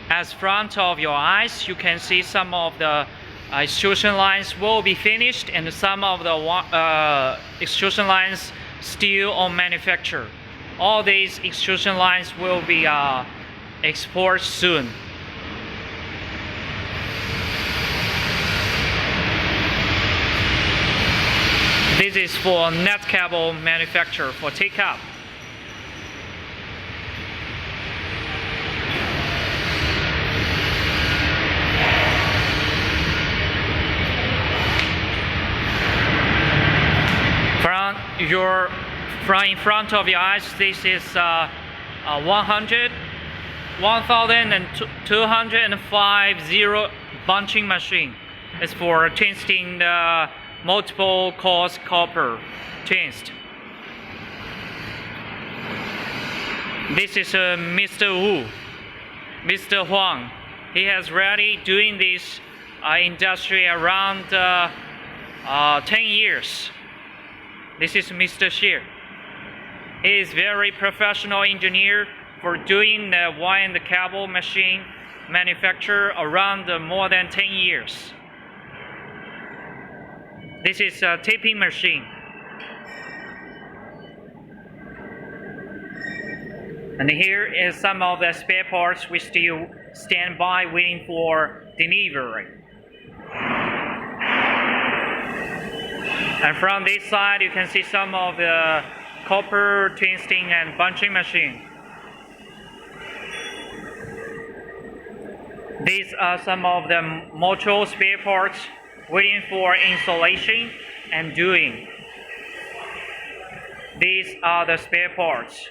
As front of your eyes, you can see some of the extrusion lines will be finished and some of the extrusion lines still on manufacture. All these extrusion lines will be exported soon. This is for net cable manufacture for take-up. From in front of your eyes, this is 1205 bunching machine. It's for twisting the multiple coarse copper twist. This is Mr. Wu, Mr. Huang. He has already doing this industry around 10 years. This is Mr. Xie. He is very professional engineer for doing the wire and the cable machine manufacture around more than 10 years. This is a taping machine. And here is some of the spare parts we still stand by waiting for delivery. And from this side, you can see some of the copper twisting and bunching machine. These are some of the motor spare parts waiting for installation and doing. These are the spare parts.